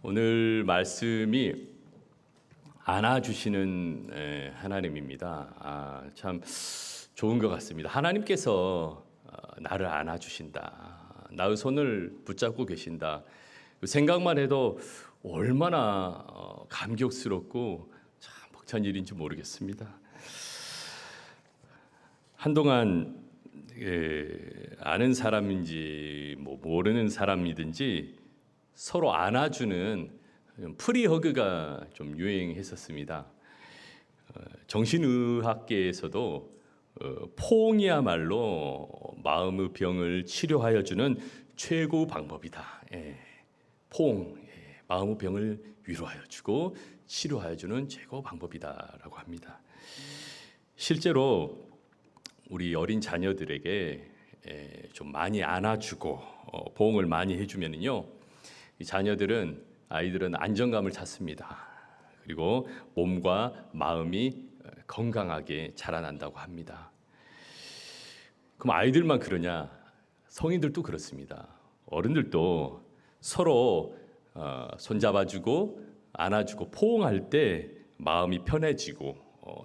오늘 말씀이 안아주시는 하나님입니다. 참 좋은 것 같습니다. 하나님께서 나를 안아주신다. 나의 손을 붙잡고 계신다. 생각만 해도 얼마나 감격스럽고 참 벅찬 일인지 모르겠습니다. 한동안 아는 사람인지 모르는 사람이든지 서로 안아주는 프리허그가 좀 유행했었습니다. 정신의학계에서도 포옹이야말로 마음의 병을 치료하여 주는 최고 방법이다. 포옹, 마음의 병을 위로하여 주고 치료하여 주는 최고 방법이다라고 합니다. 실제로 우리 어린 자녀들에게 좀 많이 안아주고 포옹을 많이 해주면요, 이 아이들은 안정감을 찾습니다. 그리고 몸과 마음이 건강하게 자라난다고 합니다. 그럼 아이들만 그러냐? 성인들도 그렇습니다. 어른들도 서로 손잡아주고 안아주고 포옹할 때 마음이 편해지고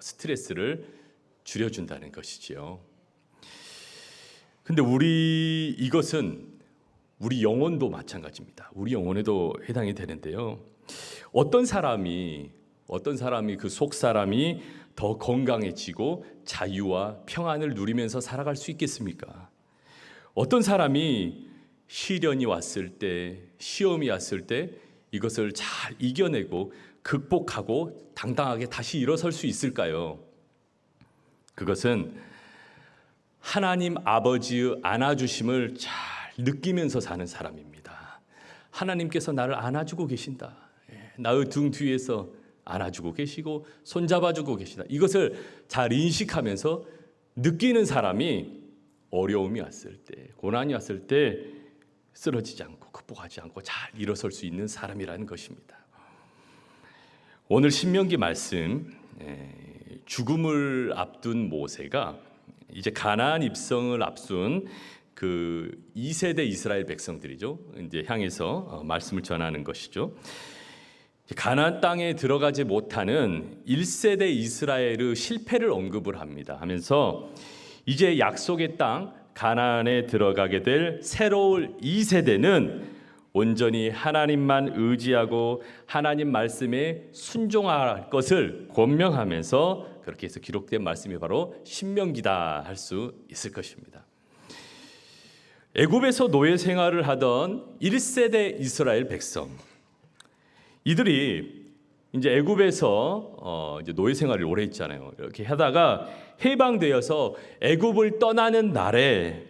스트레스를 줄여준다는 것이지요. 근데 이것은 우리 영혼도 마찬가지입니다. 우리 영혼에도 해당이 되는데요. 어떤 사람이 그 속 사람이 더 건강해지고 자유와 평안을 누리면서 살아갈 수 있겠습니까? 어떤 사람이 시련이 왔을 때, 시험이 왔을 때 이것을 잘 이겨내고 극복하고 당당하게 다시 일어설 수 있을까요? 그것은 하나님 아버지의 안아주심을 잘 느끼면서 사는 사람입니다. 하나님께서 나를 안아주고 계신다. 나의 등 뒤에서 안아주고 계시고 손잡아주고 계시다. 이것을 잘 인식하면서 느끼는 사람이 어려움이 왔을 때, 고난이 왔을 때 쓰러지지 않고 극복하지 않고 잘 일어설 수 있는 사람이라는 것입니다. 오늘 신명기 말씀, 죽음을 앞둔 모세가 이제 가나안 입성을 앞둔 그 2세대 이스라엘 백성들이죠. 이제 향해서 말씀을 전하는 것이죠. 가나안 땅에 들어가지 못하는 1세대 이스라엘의 실패를 언급을 합니다. 하면서 이제 약속의 땅 가나안에 들어가게 될 새로운 2세대는 온전히 하나님만 의지하고 하나님 말씀에 순종할 것을 권명하면서 그렇게 해서 기록된 말씀이 바로 신명기다 할 수 있을 것입니다. 애굽에서 노예 생활을 하던 1세대 이스라엘 백성, 이들이 이제 애굽에서 이제 노예 생활을 오래 했잖아요. 이렇게 하다가 해방되어서 애굽을 떠나는 날에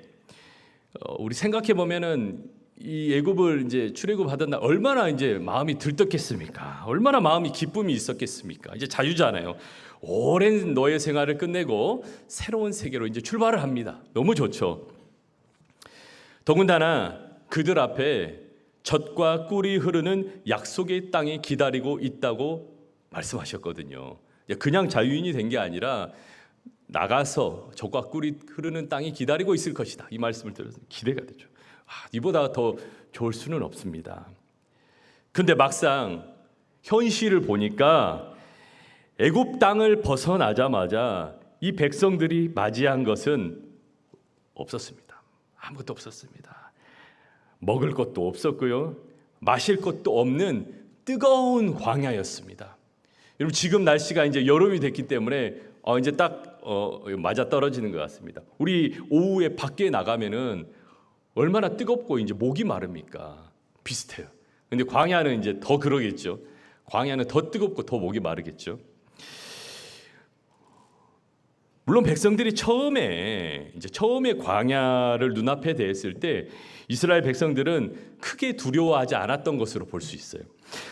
우리 생각해 보면은 이 애굽을 이제 출애굽하던 날 얼마나 이제 마음이 들떴겠습니까? 얼마나 마음이 기쁨이 있었겠습니까? 이제 자유잖아요. 오랜 노예 생활을 끝내고 새로운 세계로 이제 출발을 합니다. 너무 좋죠. 더군다나 그들 앞에 젖과 꿀이 흐르는 약속의 땅이 기다리고 있다고 말씀하셨거든요. 그냥 자유인이 된 게 아니라 나가서 젖과 꿀이 흐르는 땅이 기다리고 있을 것이다. 이 말씀을 들어서 기대가 되죠. 이보다 더 좋을 수는 없습니다. 근데 막상 현실을 보니까 애굽 땅을 벗어나자마자 이 백성들이 맞이한 것은 없었습니다. 아무것도 없었습니다. 먹을 것도 없었고요. 마실 것도 없는 뜨거운 광야였습니다. 여러분, 지금 날씨가 이제 여름이 됐기 때문에 이제 딱 맞아 떨어지는 것 같습니다. 우리 오후에 밖에 나가면은 얼마나 뜨겁고 이제 목이 마릅니까? 비슷해요. 근데 광야는 이제 더 그러겠죠. 광야는 더 뜨겁고 더 목이 마르겠죠. 물론 백성들이 처음에 광야를 눈앞에 대했을 때 이스라엘 백성들은 크게 두려워하지 않았던 것으로 볼 수 있어요.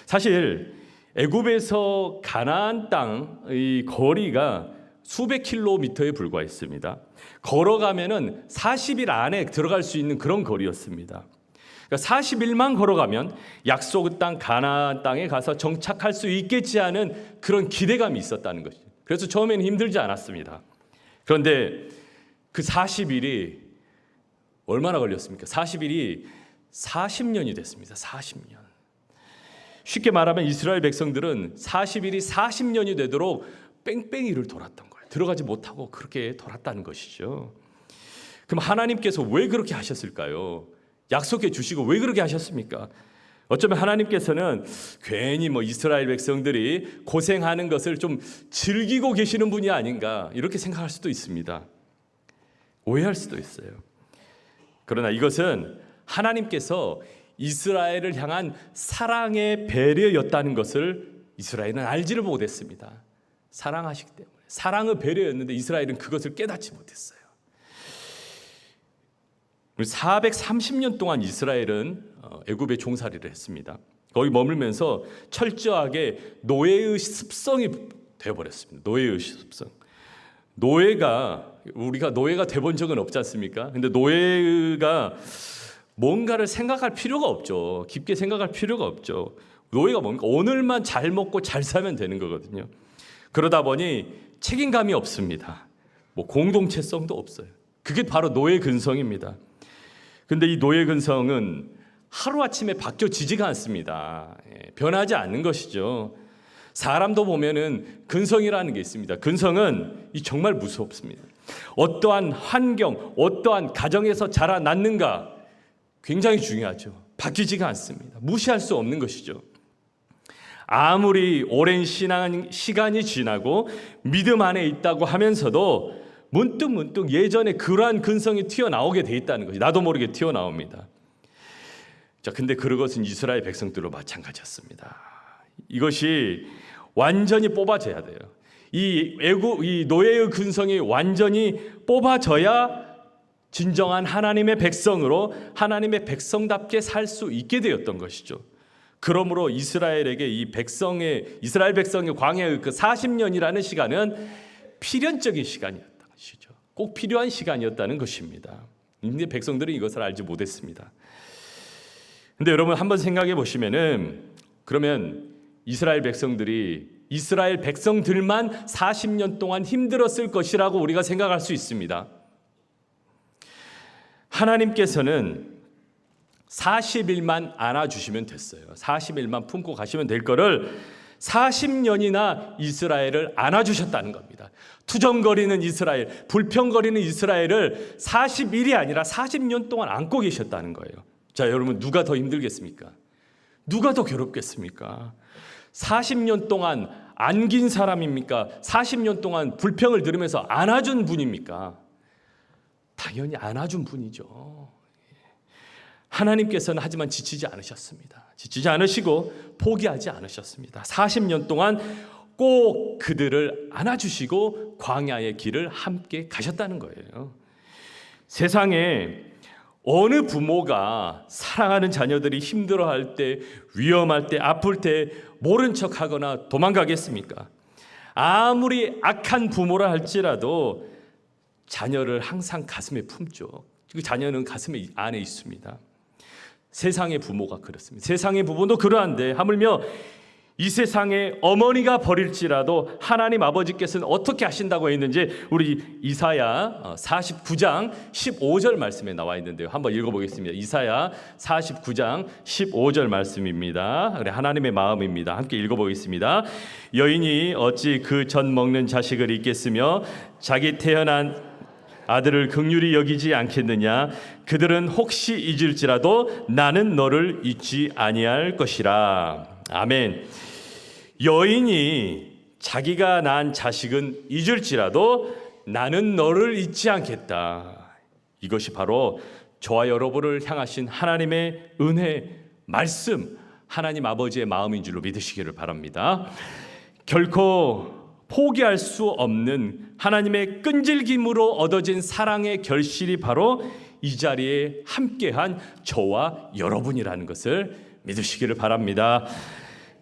사실 애굽에서 가나안 땅의 거리가 수백 킬로미터에 불과했습니다. 걸어가면은 40일 안에 들어갈 수 있는 그런 거리였습니다. 그러니까 40일만 걸어가면 약속의 땅 가나안 땅에 가서 정착할 수 있겠지 하는 그런 기대감이 있었다는 것이죠. 그래서 처음에는 힘들지 않았습니다. 그런데 그 40일이 얼마나 걸렸습니까? 40일이 40년이 됐습니다. 40년. 쉽게 말하면 이스라엘 백성들은 40일이 40년이 되도록 뺑뺑이를 돌았던 거예요. 들어가지 못하고 그렇게 돌았다는 것이죠. 그럼 하나님께서 왜 그렇게 하셨을까요? 약속해 주시고 왜 그렇게 하셨습니까? 어쩌면 하나님께서는 괜히 이스라엘 백성들이 고생하는 것을 좀 즐기고 계시는 분이 아닌가 이렇게 생각할 수도 있습니다. 오해할 수도 있어요. 그러나 이것은 하나님께서 이스라엘을 향한 사랑의 배려였다는 것을 이스라엘은 알지를 못했습니다. 사랑하시기 때문에. 사랑의 배려였는데 이스라엘은 그것을 깨닫지 못했어요. 430년 동안 이스라엘은 애굽에 종살이를 했습니다. 거기 머물면서 철저하게 노예의 습성이 되어버렸습니다. 노예의 습성. 우리가 노예가 돼본 적은 없지 않습니까? 근데 노예가 뭔가를 생각할 필요가 없죠. 깊게 생각할 필요가 없죠. 노예가 뭡니까? 오늘만 잘 먹고 잘 살면 되는 거거든요. 그러다 보니 책임감이 없습니다. 공동체성도 없어요. 그게 바로 노예 근성입니다. 근데 이 노예 근성은 하루아침에 바뀌어지지가 않습니다. 변하지 않는 것이죠. 사람도 보면은 근성이라는 게 있습니다. 근성은 정말 무섭습니다. 어떠한 환경, 어떠한 가정에서 자라났는가 굉장히 중요하죠. 바뀌지가 않습니다. 무시할 수 없는 것이죠. 아무리 오랜 시간이 지나고 믿음 안에 있다고 하면서도 문득 예전에 그러한 근성이 튀어나오게 돼 있다는 것이 나도 모르게 튀어나옵니다. 자, 근데 그것은 이스라엘 백성들로 마찬가지였습니다. 이것이 완전히 뽑아져야 돼요. 이 노예의 근성이 완전히 뽑아져야 진정한 하나님의 백성으로 하나님의 백성답게 살 수 있게 되었던 것이죠. 그러므로 이스라엘 백성의 광야의 그 40년이라는 시간은 필연적인 시간이었던 것이죠. 꼭 필요한 시간이었다는 것입니다. 근데 백성들은 이것을 알지 못했습니다. 근데 여러분 한번 생각해 보시면은 그러면 이스라엘 백성들만 40년 동안 힘들었을 것이라고 우리가 생각할 수 있습니다. 하나님께서는 40일만 안아주시면 됐어요. 40일만 품고 가시면 될 거를 40년이나 이스라엘을 안아주셨다는 겁니다. 투정거리는 이스라엘, 불평거리는 이스라엘을 40일이 아니라 40년 동안 안고 계셨다는 거예요. 자, 여러분 누가 더 힘들겠습니까? 누가 더 괴롭겠습니까? 40년 동안 안긴 사람입니까? 40년 동안 불평을 들으면서 안아준 분입니까? 당연히 안아준 분이죠. 하나님께서는 하지만 지치지 않으셨습니다. 지치지 않으시고 포기하지 않으셨습니다. 40년 동안 꼭 그들을 안아주시고 광야의 길을 함께 가셨다는 거예요. 세상에 어느 부모가 사랑하는 자녀들이 힘들어할 때, 위험할 때, 아플 때 모른 척하거나 도망가겠습니까? 아무리 악한 부모라 할지라도 자녀를 항상 가슴에 품죠. 그 자녀는 가슴에 안에 있습니다. 세상의 부모가 그렇습니다. 세상의 부모도 그러한데 하물며 이 세상에 어머니가 버릴지라도 하나님 아버지께서는 어떻게 하신다고 했는지 우리 이사야 49장 15절 말씀에 나와 있는데요. 한번 읽어보겠습니다. 이사야 49장 15절 말씀입니다. 그래, 하나님의 마음입니다. 함께 읽어보겠습니다. 여인이 어찌 그 젖 먹는 자식을 잊겠으며 자기 태어난 아들을 긍휼히 여기지 않겠느냐. 그들은 혹시 잊을지라도 나는 너를 잊지 아니할 것이라. 아멘. 여인이 자기가 낳은 자식은 잊을지라도 나는 너를 잊지 않겠다. 이것이 바로 저와 여러분을 향하신 하나님의 은혜, 말씀, 하나님 아버지의 마음인 줄로 믿으시기를 바랍니다. 결코 포기할 수 없는 하나님의 끈질김으로 얻어진 사랑의 결실이 바로 이 자리에 함께한 저와 여러분이라는 것을 믿으시기를 바랍니다.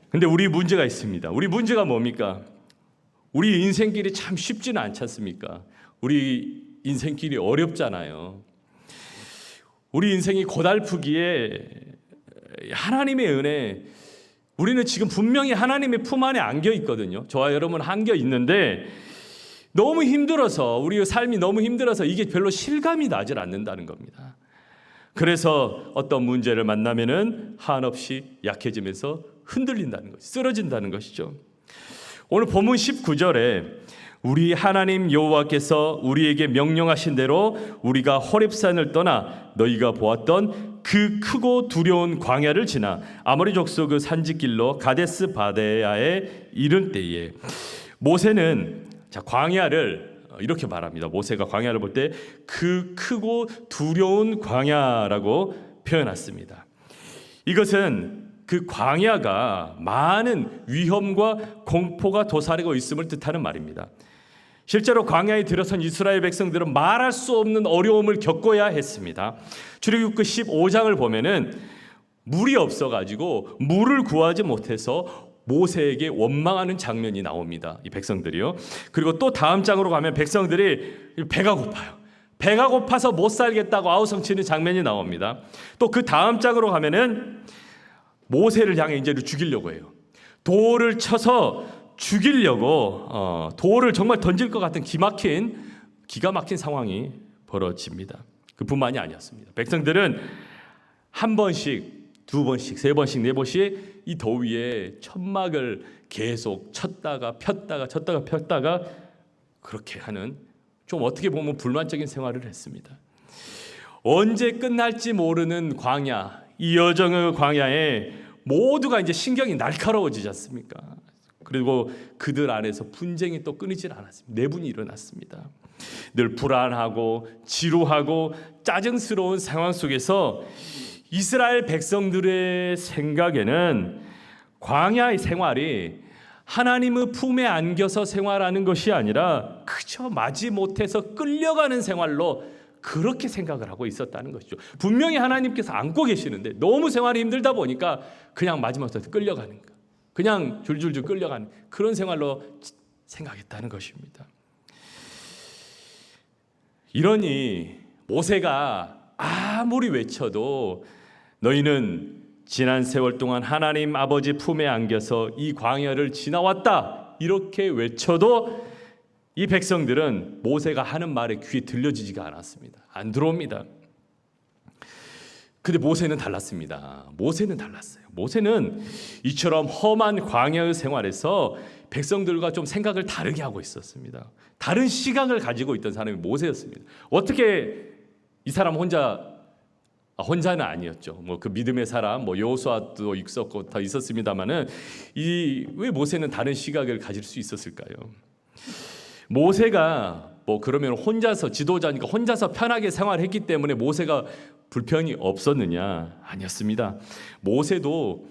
근데 우리 문제가 있습니다. 우리 문제가 뭡니까? 우리 인생길이 참 쉽지는 않지 않습니까? 우리 인생길이 어렵잖아요. 우리 인생이 고달프기에 하나님의 은혜, 우리는 지금 분명히 하나님의 품 안에 안겨 있거든요. 저와 여러분은 안겨 있는데 너무 힘들어서, 우리의 삶이 너무 힘들어서 이게 별로 실감이 나질 않는다는 겁니다. 그래서 어떤 문제를 만나면은 한없이 약해지면서 흔들린다는 것이, 쓰러진다는 것이죠. 오늘 본문 19절에 우리 하나님 여호와께서 우리에게 명령하신 대로 우리가 호렙산을 떠나 너희가 보았던 그 크고 두려운 광야를 지나 아모리 족속 그 산지길로 가데스 바네아에 이른 때에 모세는 광야를 이렇게 말합니다. 모세가 광야를 볼 때 그 크고 두려운 광야라고 표현했습니다. 이것은 그 광야가 많은 위험과 공포가 도사리고 있음을 뜻하는 말입니다. 실제로 광야에 들어선 이스라엘 백성들은 말할 수 없는 어려움을 겪어야 했습니다. 출애굽기 15장을 보면은 물이 없어가지고 물을 구하지 못해서 모세에게 원망하는 장면이 나옵니다. 이 백성들이요. 그리고 또 다음 장으로 가면 백성들이 배가 고파요. 배가 고파서 못 살겠다고 아우성치는 장면이 나옵니다. 또 그 다음 장으로 가면은 모세를 향해 이제 죽이려고 해요. 돌을 쳐서 죽이려고 돌을 정말 던질 것 같은 기가 막힌 상황이 벌어집니다. 그뿐만이 아니었습니다. 백성들은 한 번씩, 두 번씩, 세 번씩, 네 번씩 이 더위에 천막을 계속 쳤다가 폈다가 쳤다가 폈다가 그렇게 하는 좀 어떻게 보면 불만적인 생활을 했습니다. 언제 끝날지 모르는 광야, 이 여정의 광야에 모두가 이제 신경이 날카로워지지 않습니까? 그리고 그들 안에서 분쟁이 또 끊이질 않았습니다. 내분이 일어났습니다. 늘 불안하고 지루하고 짜증스러운 상황 속에서 이스라엘 백성들의 생각에는 광야의 생활이 하나님의 품에 안겨서 생활하는 것이 아니라 그저 마지못해서 끌려가는 생활로 그렇게 생각을 하고 있었다는 것이죠. 분명히 하나님께서 안고 계시는데 너무 생활이 힘들다 보니까 그냥 마지못해서 끌려가는 거, 그냥 줄줄줄 끌려가는 그런 생활로 생각했다는 것입니다. 이러니 모세가 아무리 외쳐도 너희는 지난 세월 동안 하나님 아버지 품에 안겨서 이 광야를 지나왔다 이렇게 외쳐도 이 백성들은 모세가 하는 말에 귀에 들려지지가 않았습니다. 안 들어옵니다. 근데 모세는 달랐습니다. 모세는 달랐어요. 모세는 이처럼 험한 광야의 생활에서 백성들과 좀 생각을 다르게 하고 있었습니다. 다른 시각을 가지고 있던 사람이 모세였습니다. 어떻게 이 사람 혼자는 아니었죠. 뭐 그 믿음의 사람, 뭐 여호수아도 있었고 다 있었습니다만은 왜 모세는 다른 시각을 가질 수 있었을까요? 모세가 뭐 그러면 혼자서 지도자니까 혼자서 편하게 생활했기 때문에 모세가 불편이 없었느냐? 아니었습니다. 모세도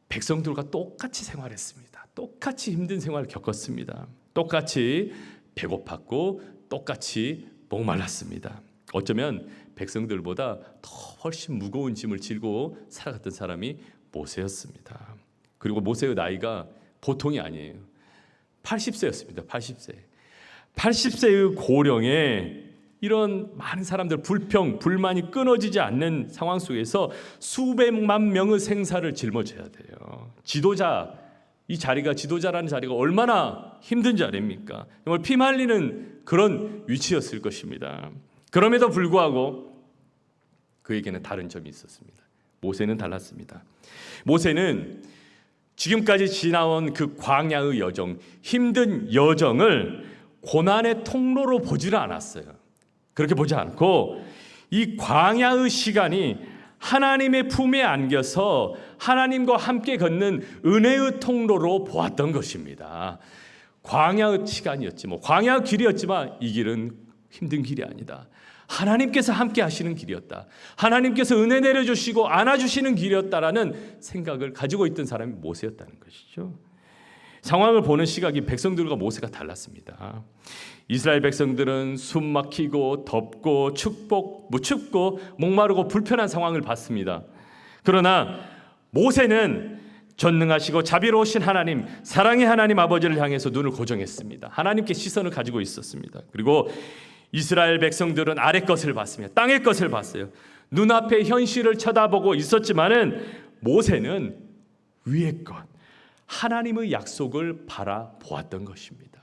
백성들과 똑같이 생활했습니다. 똑같이 힘든 생활을 겪었습니다. 똑같이 배고팠고 똑같이 목말랐습니다. 어쩌면 백성들보다 더 훨씬 무거운 짐을 지고 살아갔던 사람이 모세였습니다. 그리고 모세의 나이가 보통이 아니에요. 80세였습니다. 80세. 80세의 고령에 이런 많은 사람들 불만이 끊어지지 않는 상황 속에서 수백만 명의 생사를 짊어져야 돼요. 지도자라는 자리가 얼마나 힘든 자리입니까? 정말 피말리는 그런 위치였을 것입니다. 그럼에도 불구하고 그에게는 다른 점이 있었습니다. 모세는 달랐습니다. 모세는 지금까지 지나온 그 광야의 여정, 힘든 여정을 고난의 통로로 보지를 않았어요. 그렇게 보지 않고 이 광야의 시간이 하나님의 품에 안겨서 하나님과 함께 걷는 은혜의 통로로 보았던 것입니다. 광야의 시간이었지, 광야의 길이었지만 이 길은 힘든 길이 아니다. 하나님께서 함께 하시는 길이었다. 하나님께서 은혜 내려주시고 안아주시는 길이었다라는 생각을 가지고 있던 사람이 모세였다는 것이죠. 상황을 보는 시각이 백성들과 모세가 달랐습니다. 이스라엘 백성들은 숨 막히고 덥고 춥고 목마르고 불편한 상황을 봤습니다. 그러나 모세는 전능하시고 자비로우신 하나님, 사랑의 하나님 아버지를 향해서 눈을 고정했습니다. 하나님께 시선을 가지고 있었습니다. 그리고 이스라엘 백성들은 아래 것을 봤습니다. 땅의 것을 봤어요. 눈앞의 현실을 쳐다보고 있었지만은 모세는 위의 것, 하나님의 약속을 바라보았던 것입니다.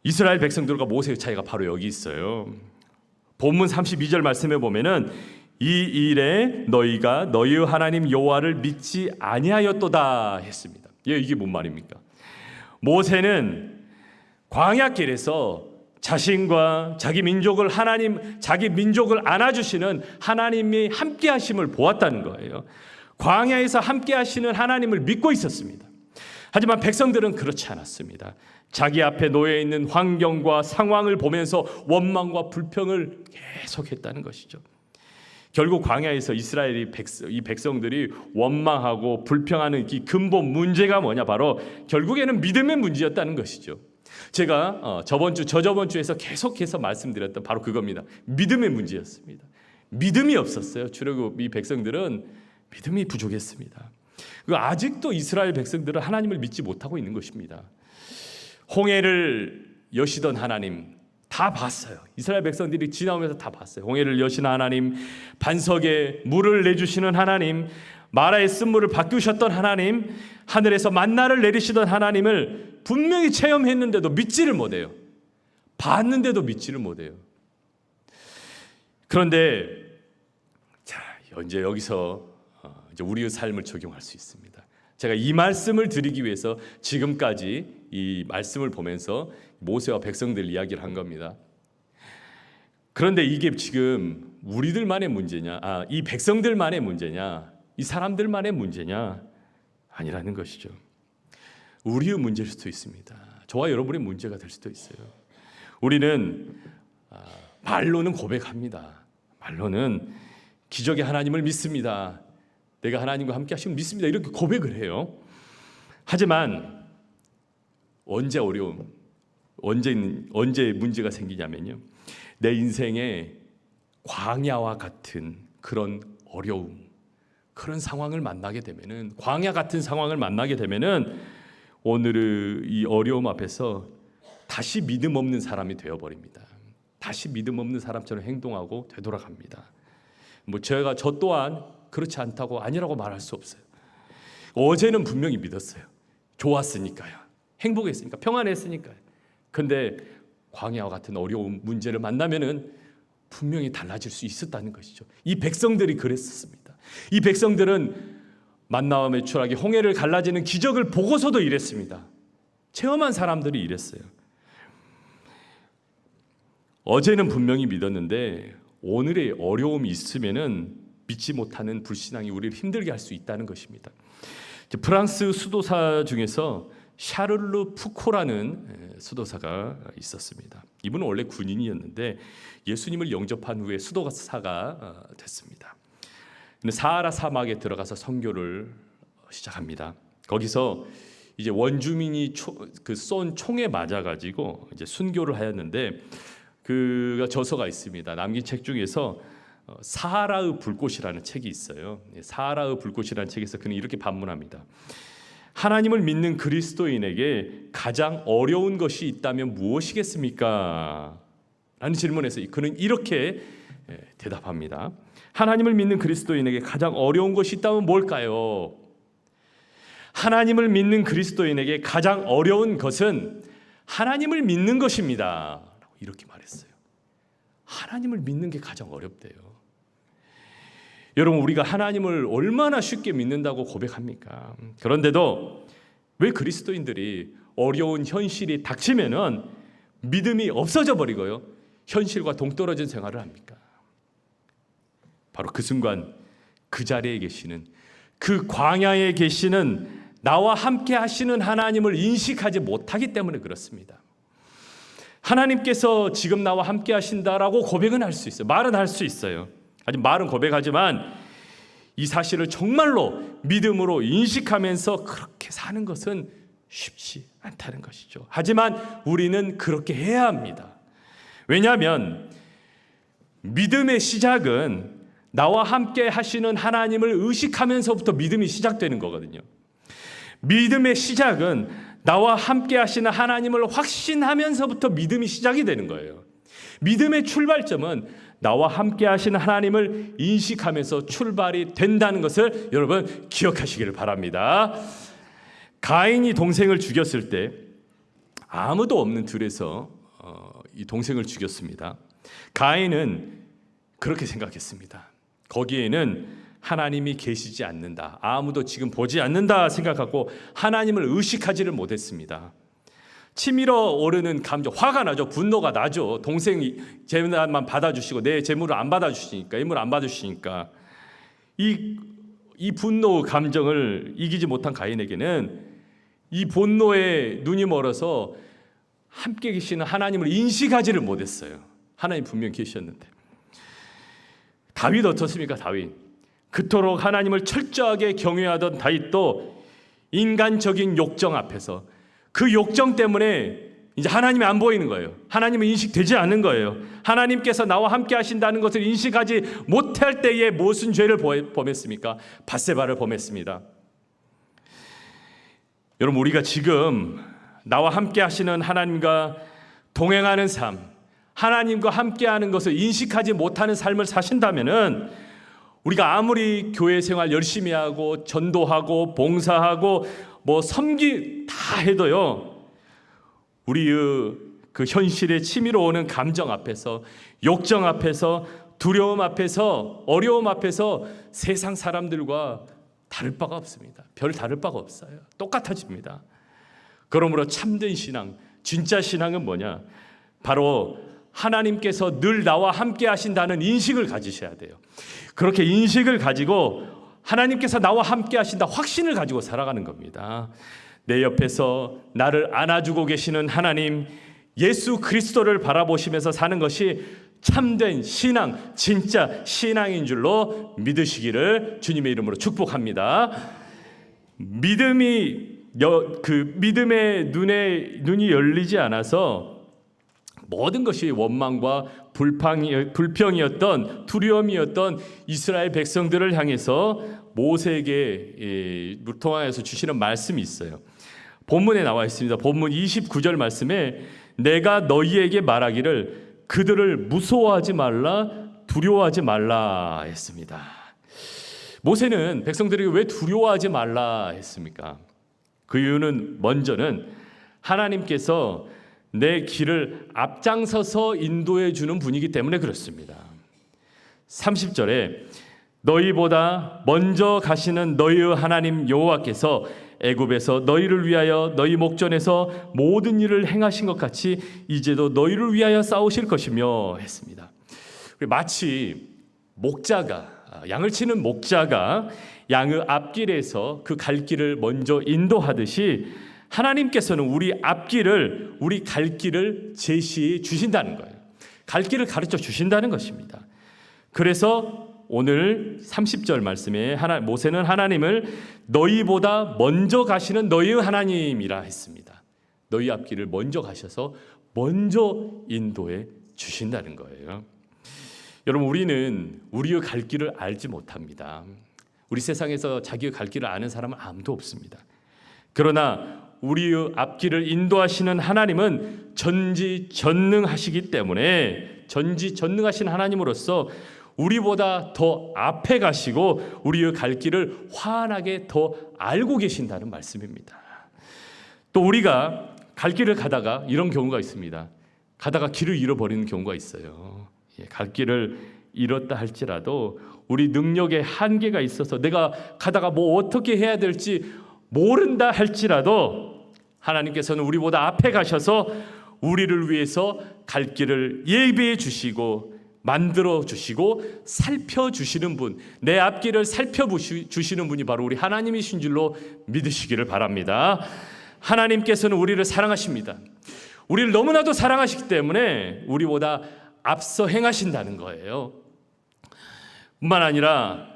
이스라엘 백성들과 모세의 차이가 바로 여기 있어요. 본문 32절 말씀에 보면은 이 일에 너희가 너희의 하나님 여호와를 믿지 아니하였도다 했습니다. 이게 뭔 말입니까? 모세는 광야길에서 자신과 자기 민족을 자기 민족을 안아주시는 하나님이 함께하심을 보았다는 거예요. 광야에서 함께하시는 하나님을 믿고 있었습니다. 하지만 백성들은 그렇지 않았습니다. 자기 앞에 놓여 있는 환경과 상황을 보면서 원망과 불평을 계속했다는 것이죠. 결국 광야에서 이 백성들이 원망하고 불평하는 이 근본 문제가 뭐냐? 바로 결국에는 믿음의 문제였다는 것이죠. 제가 저저번 주에서 계속해서 말씀드렸던 바로 그겁니다. 믿음의 문제였습니다. 믿음이 없었어요. 출애굽 이 백성들은 믿음이 부족했습니다. 아직도 이스라엘 백성들은 하나님을 믿지 못하고 있는 것입니다. 홍해를 여시던 하나님 다 봤어요. 이스라엘 백성들이 지나오면서 다 봤어요. 홍해를 여시는 하나님, 반석에 물을 내주시는 하나님, 마라의 쓴물을 바꾸셨던 하나님, 하늘에서 만나를 내리시던 하나님을 분명히 체험했는데도 믿지를 못해요. 봤는데도 믿지를 못해요. 그런데 자, 이제 여기서 이제 우리의 삶을 적용할 수 있습니다. 제가 이 말씀을 드리기 위해서 지금까지 이 말씀을 보면서 모세와 백성들 이야기를 한 겁니다. 그런데 이게 지금 우리들만의 문제냐? 이 백성들만의 문제냐? 이 사람들만의 문제냐? 아니라는 것이죠. 우리의 문제일 수도 있습니다. 저와 여러분의 문제가 될 수도 있어요. 우리는 말로는 고백합니다. 말로는 기적의 하나님을 믿습니다. 내가 하나님과 함께 하시면 믿습니다. 이렇게 고백을 해요. 하지만 언제 문제가 생기냐면요. 내 인생에 광야와 같은 그런 어려움, 그런 상황을 만나게 되면은, 광야 같은 상황을 만나게 되면은 오늘의 이 어려움 앞에서 다시 믿음 없는 사람이 되어버립니다. 다시 믿음 없는 사람처럼 행동하고 되돌아갑니다. 저 또한 그렇지 않다고 아니라고 말할 수 없어요. 어제는 분명히 믿었어요. 좋았으니까요. 행복했으니까, 평안했으니까요. 근데 광야와 같은 어려운 문제를 만나면은 분명히 달라질 수 있었다는 것이죠. 이 백성들이 그랬었습니다. 이 백성들은 만나와 매출하게 홍해를 갈라지는 기적을 보고서도 이랬습니다. 체험한 사람들이 이랬어요. 어제는 분명히 믿었는데 오늘의 어려움이 있으면은 믿지 못하는 불신앙이 우리를 힘들게 할 수 있다는 것입니다. 프랑스 수도사 중에서 샤를르 푸코라는 수도사가 있었습니다. 이분은 원래 군인이었는데 예수님을 영접한 후에 수도사가 됐습니다. 근데 사하라 사막에 들어가서 선교를 시작합니다. 거기서 이제 원주민이 쏜 총에 맞아가지고 이제 순교를 하였는데 그가 저서가 있습니다. 남긴 책 중에서 사하라의 불꽃이라는 책이 있어요. 사하라의 불꽃이라는 책에서 그는 이렇게 반문합니다. 하나님을 믿는 그리스도인에게 가장 어려운 것이 있다면 무엇이겠습니까? 라는 질문에서 그는 이렇게 대답합니다. 하나님을 믿는 그리스도인에게 가장 어려운 것이 있다면 뭘까요? 하나님을 믿는 그리스도인에게 가장 어려운 것은 하나님을 믿는 것입니다. 라고 이렇게 말했어요. 하나님을 믿는 게 가장 어렵대요. 여러분, 우리가 하나님을 얼마나 쉽게 믿는다고 고백합니까? 그런데도 왜 그리스도인들이 어려운 현실이 닥치면은 믿음이 없어져 버리고요, 현실과 동떨어진 생활을 합니까? 바로 그 순간 그 자리에 계시는, 그 광야에 계시는 나와 함께 하시는 하나님을 인식하지 못하기 때문에 그렇습니다. 하나님께서 지금 나와 함께 하신다라고 고백은 할 수 있어요. 말은 할 수 있어요. 아직 말은 고백하지만 이 사실을 정말로 믿음으로 인식하면서 그렇게 사는 것은 쉽지 않다는 것이죠. 하지만 우리는 그렇게 해야 합니다. 왜냐하면 믿음의 시작은 나와 함께 하시는 하나님을 의식하면서부터 믿음이 시작되는 거거든요. 믿음의 시작은 나와 함께 하시는 하나님을 확신하면서부터 믿음이 시작이 되는 거예요. 믿음의 출발점은 나와 함께 하시는 하나님을 인식하면서 출발이 된다는 것을 여러분 기억하시기를 바랍니다. 가인이 동생을 죽였을 때 아무도 없는 들에서 이 동생을 죽였습니다. 가인은 그렇게 생각했습니다. 거기에는 하나님이 계시지 않는다, 아무도 지금 보지 않는다 생각하고 하나님을 의식하지를 못했습니다. 치밀어 오르는 감정, 화가 나죠. 분노가 나죠. 동생이 재물만 받아주시고 내 재물을 안 받아주시니까, 예물을 안 받아주시니까. 이 분노 감정을 이기지 못한 가인에게는 이 분노에 눈이 멀어서 함께 계시는 하나님을 인식하지를 못했어요. 하나님 분명 계셨는데. 다윗 어떻습니까? 다윗 그토록 하나님을 철저하게 경외하던 다윗도 인간적인 욕정 앞에서, 그 욕정 때문에 이제 하나님이 안 보이는 거예요. 하나님은 인식되지 않는 거예요. 하나님께서 나와 함께 하신다는 것을 인식하지 못할 때에 무슨 죄를 범했습니까? 밧세바를 범했습니다. 여러분, 우리가 지금 나와 함께 하시는 하나님과 동행하는 삶, 하나님과 함께 하는 것을 인식하지 못하는 삶을 사신다면은 우리가 아무리 교회 생활 열심히 하고 전도하고 봉사하고 섬기 다 해도요, 우리의 그 현실의 치밀어 오는 감정 앞에서, 욕정 앞에서, 두려움 앞에서, 어려움 앞에서 세상 사람들과 다를 바가 없습니다. 별 다를 바가 없어요. 똑같아집니다. 그러므로 참된 신앙, 진짜 신앙은 뭐냐? 바로 하나님께서 늘 나와 함께 하신다는 인식을 가지셔야 돼요. 그렇게 인식을 가지고 하나님께서 나와 함께 하신다 확신을 가지고 살아가는 겁니다. 내 옆에서 나를 안아주고 계시는 하나님, 예수 그리스도를 바라보시면서 사는 것이 참된 신앙, 진짜 신앙인 줄로 믿으시기를 주님의 이름으로 축복합니다. 믿음의 눈이 열리지 않아서 모든 것이 원망과 불평이었던, 두려움이었던 이스라엘 백성들을 향해서 모세에게 통하여서 주시는 말씀이 있어요. 본문에 나와 있습니다. 본문 29절 말씀에 내가 너희에게 말하기를 그들을 무서워하지 말라, 두려워하지 말라 했습니다. 모세는 백성들에게 왜 두려워하지 말라 했습니까? 그 이유는 먼저는 하나님께서 내 길을 앞장서서 인도해 주는 분이기 때문에 그렇습니다. 30절에 너희보다 먼저 가시는 너희의 하나님 여호와께서 애굽에서 너희를 위하여 너희 목전에서 모든 일을 행하신 것 같이 이제도 너희를 위하여 싸우실 것이며 했습니다. 마치 양을 치는 목자가 양의 앞길에서 그 갈 길을 먼저 인도하듯이 하나님께서는 우리 앞길을, 우리 갈 길을 제시해 주신다는 거예요. 갈 길을 가르쳐 주신다는 것입니다. 그래서 오늘 30절 말씀에 모세는 하나님을 너희보다 먼저 가시는 너희의 하나님이라 했습니다. 너희 앞길을 먼저 가셔서 먼저 인도해 주신다는 거예요. 여러분, 우리는 우리의 갈 길을 알지 못합니다. 우리 세상에서 자기의 갈 길을 아는 사람은 아무도 없습니다. 그러나 우리의 앞길을 인도하시는 하나님은 전지전능하시기 때문에, 전지전능하신 하나님으로서 우리보다 더 앞에 가시고 우리의 갈 길을 환하게 더 알고 계신다는 말씀입니다. 또 우리가 갈 길을 가다가 이런 경우가 있습니다. 가다가 길을 잃어버리는 경우가 있어요. 갈 길을 잃었다 할지라도 우리 능력에 한계가 있어서 내가 가다가 어떻게 해야 될지 모른다 할지라도 하나님께서는 우리보다 앞에 가셔서 우리를 위해서 갈 길을 예비해 주시고 만들어 주시고 살펴주시는 분, 내 앞길을 살펴주시는 분이 바로 우리 하나님이신 줄로 믿으시기를 바랍니다. 하나님께서는 우리를 사랑하십니다. 우리를 너무나도 사랑하시기 때문에 우리보다 앞서 행하신다는 거예요. 뿐만 아니라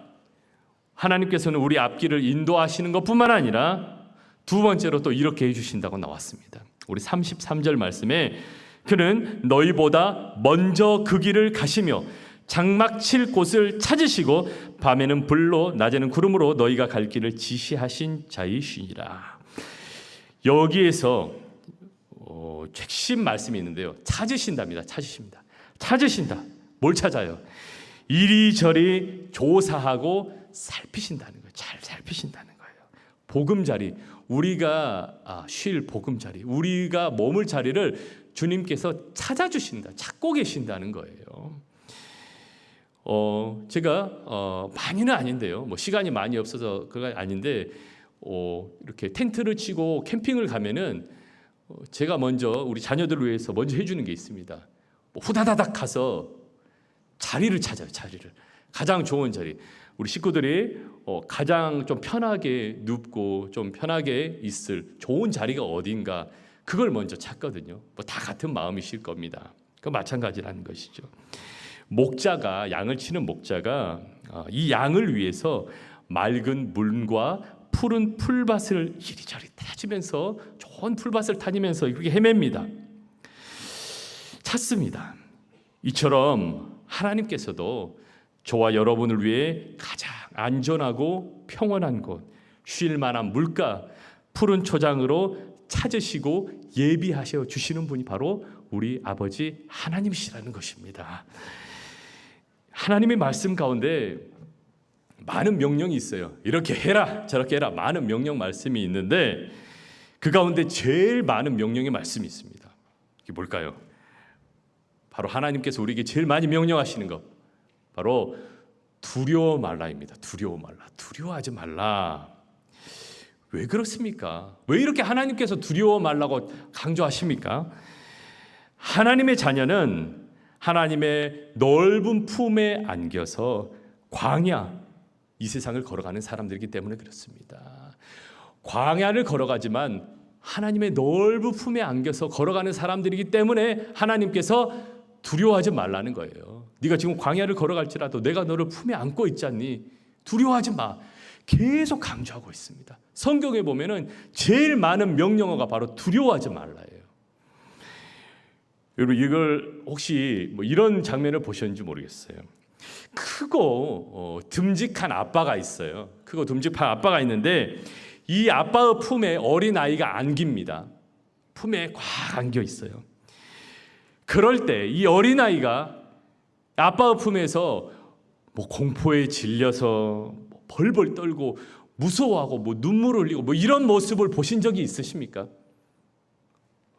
하나님께서는 우리 앞길을 인도하시는 것뿐만 아니라 두 번째로 또 이렇게 해주신다고 나왔습니다. 우리 33절 말씀에 그는 너희보다 먼저 그 길을 가시며 장막 칠 곳을 찾으시고 밤에는 불로 낮에는 구름으로 너희가 갈 길을 지시하신 자이시니라. 여기에서 핵심 말씀이 있는데요. 찾으신답니다. 찾으신다. 뭘 찾아요? 이리저리 조사하고 살피신다는 거예요. 잘 살피신다는 거예요. 보금자리, 우리가 쉴 보금자리, 우리가 머물 자리를 주님께서 찾아주신다, 찾고 계신다는 거예요. 제가 많이는 아닌데요. 뭐 시간이 많이 없어서 그건 아닌데 이렇게 텐트를 치고 캠핑을 가면은 제가 먼저 우리 자녀들을 위해서 먼저 해주는 게 있습니다. 뭐 후다다닥 가서 자리를 찾아요. 자리를 가장 좋은 자리. 우리 식구들이 가장 좀 편하게 눕고 좀 편하게 있을 좋은 자리가 어딘가 그걸 먼저 찾거든요. 뭐 다 같은 마음이실 겁니다. 그 마찬가지라는 것이죠. 목자가 양을 치는 목자가 이 양을 위해서 맑은 물과 푸른 풀밭을 이리저리 타지면서 좋은 풀밭을 타지면서 이렇게 헤맵니다. 찾습니다. 이처럼 하나님께서도 저와 여러분을 위해 가장 안전하고 평온한 곳, 쉴 만한 물가, 푸른 초장으로 찾으시고 예비하셔 주시는 분이 바로 우리 아버지 하나님이시라는 것입니다. 하나님의 말씀 가운데 많은 명령이 있어요. 이렇게 해라, 저렇게 해라. 많은 명령 말씀이 있는데 그 가운데 제일 많은 명령의 말씀이 있습니다. 이게 뭘까요? 바로 하나님께서 우리에게 제일 많이 명령하시는 것, 바로 두려워 말라입니다. 두려워 말라. 두려워하지 말라. 왜 그렇습니까? 왜 이렇게 하나님께서 두려워 말라고 강조하십니까? 하나님의 자녀는 하나님의 넓은 품에 안겨서 광야, 이 세상을 걸어가는 사람들이기 때문에 그렇습니다. 광야를 걸어가지만 하나님의 넓은 품에 안겨서 걸어가는 사람들이기 때문에 하나님께서 두려워하지 말라는 거예요. 네가 지금 광야를 걸어갈지라도 내가 너를 품에 안고 있지 않니? 두려워하지 마. 계속 강조하고 있습니다. 성경에 보면은 제일 많은 명령어가 바로 두려워하지 말라예요. 여러분 이걸 혹시 뭐 이런 장면을 보셨는지 모르겠어요. 크고 듬직한 아빠가 있어요. 크고 듬직한 아빠가 있는데 이 아빠의 품에 어린 아이가 안깁니다. 품에 꽉 안겨 있어요. 그럴 때 이 어린 아이가 아빠의 품에서 뭐 공포에 질려서 벌벌 떨고 무서워하고 뭐 눈물을 흘리고 뭐 이런 모습을 보신 적이 있으십니까?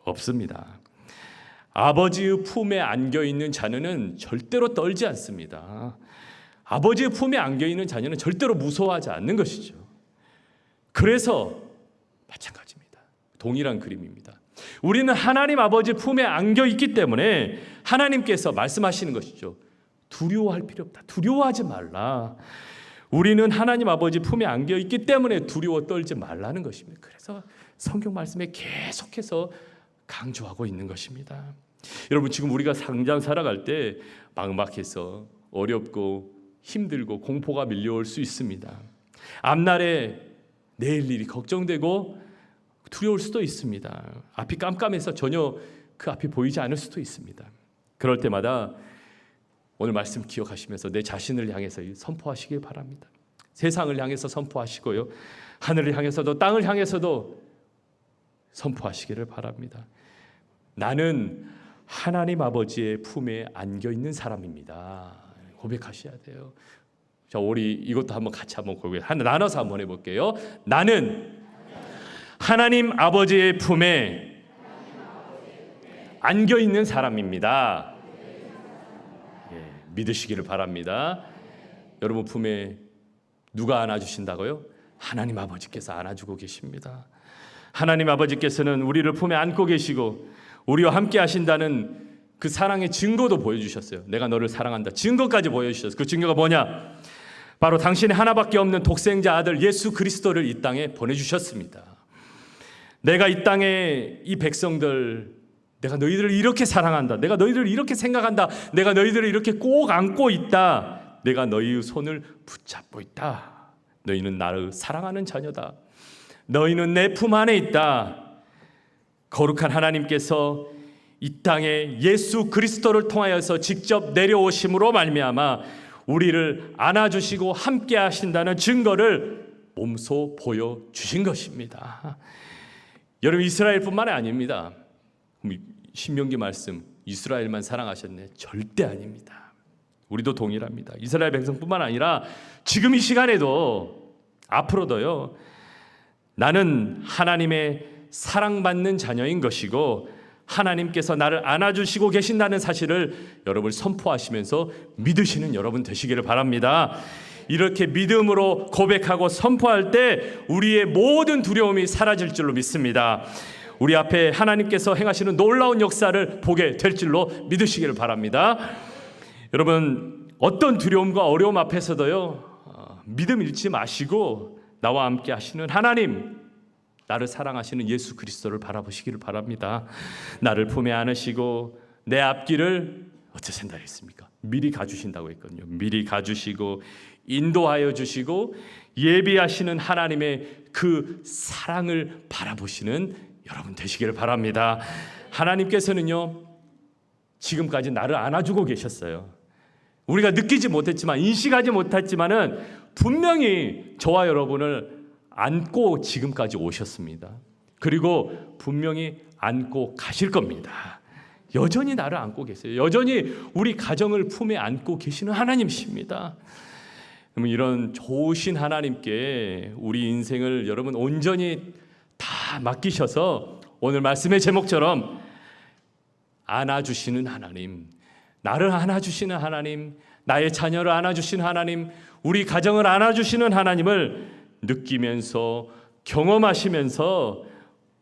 없습니다. 아버지의 품에 안겨 있는 자녀는 절대로 떨지 않습니다. 아버지의 품에 안겨 있는 자녀는 절대로 무서워하지 않는 것이죠. 그래서 마찬가지입니다. 동일한 그림입니다. 우리는 하나님 아버지 품에 안겨 있기 때문에 하나님께서 말씀하시는 것이죠. 두려워할 필요 없다. 두려워하지 말라. 우리는 하나님 아버지 품에 안겨 있기 때문에 두려워 떨지 말라는 것입니다. 그래서 성경 말씀에 계속해서 강조하고 있는 것입니다. 여러분 지금 우리가 당장 살아갈 때 막막해서 어렵고 힘들고 공포가 밀려올 수 있습니다. 앞날에 내일 일이 걱정되고 두려울 수도 있습니다. 앞이 깜깜해서 전혀 그 앞이 보이지 않을 수도 있습니다. 그럴 때마다 오늘 말씀 기억하시면서 내 자신을 향해서 선포하시길 바랍니다. 세상을 향해서 선포하시고요. 하늘을 향해서도 땅을 향해서도 선포하시기를 바랍니다. 나는 하나님 아버지의 품에 안겨 있는 사람입니다. 고백하셔야 돼요. 자, 우리 이것도 한번 같이 한번 고백, 나눠서 한번 해볼게요. 나는 하나님 아버지의 품에 안겨 있는 사람입니다. 예, 믿으시기를 바랍니다. 여러분 품에 누가 안아주신다고요? 하나님 아버지께서 안아주고 계십니다. 하나님 아버지께서는 우리를 품에 안고 계시고 우리와 함께 하신다는 그 사랑의 증거도 보여주셨어요. 내가 너를 사랑한다. 증거까지 보여주셨어요. 그 증거가 뭐냐? 바로 당신의 하나밖에 없는 독생자 아들 예수 그리스도를 이 땅에 보내주셨습니다. 내가 이 땅에 이 백성들, 내가 너희들을 이렇게 사랑한다. 내가 너희들을 이렇게 생각한다. 내가 너희들을 이렇게 꼭 안고 있다. 내가 너희의 손을 붙잡고 있다. 너희는 나를 사랑하는 자녀다. 너희는 내 품 안에 있다. 거룩한 하나님께서 이 땅에 예수 그리스도를 통하여서 직접 내려오심으로 말미암아 우리를 안아주시고 함께 하신다는 증거를 몸소 보여주신 것입니다. 여러분 이스라엘뿐만 아닙니다. 신명기 말씀 이스라엘만 사랑하셨네? 절대 아닙니다. 우리도 동일합니다. 이스라엘 백성뿐만 아니라 지금 이 시간에도 앞으로도요. 나는 하나님의 사랑받는 자녀인 것이고 하나님께서 나를 안아주시고 계신다는 사실을 여러분 선포하시면서 믿으시는 여러분 되시기를 바랍니다. 이렇게 믿음으로 고백하고 선포할 때 우리의 모든 두려움이 사라질 줄로 믿습니다. 우리 앞에 하나님께서 행하시는 놀라운 역사를 보게 될 줄로 믿으시기를 바랍니다. 여러분, 어떤 두려움과 어려움 앞에서도요, 믿음 잃지 마시고 나와 함께 하시는 하나님, 나를 사랑하시는 예수 그리스도를 바라보시기를 바랍니다. 나를 품에 안으시고 내 앞길을 어쩌신다 했습니까? 미리 가주신다고 했거든요. 미리 가주시고 인도하여 주시고 예비하시는 하나님의 그 사랑을 바라보시는 여러분 되시기를 바랍니다. 하나님께서는요, 지금까지 나를 안아주고 계셨어요. 우리가 느끼지 못했지만, 인식하지 못했지만은 분명히 저와 여러분을 안고 지금까지 오셨습니다. 그리고 분명히 안고 가실 겁니다. 여전히 나를 안고 계세요. 여전히 우리 가정을 품에 안고 계시는 하나님이십니다. 이런 좋으신 하나님께 우리 인생을 여러분 온전히 다 맡기셔서 오늘 말씀의 제목처럼 안아주시는 하나님, 나를 안아주시는 하나님, 나의 자녀를 안아주시는 하나님, 우리 가정을 안아주시는 하나님을 느끼면서 경험하시면서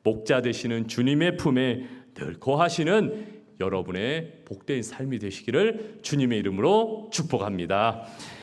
목자 되시는 주님의 품에 늘 거하시는 여러분의 복된 삶이 되시기를 주님의 이름으로 축복합니다.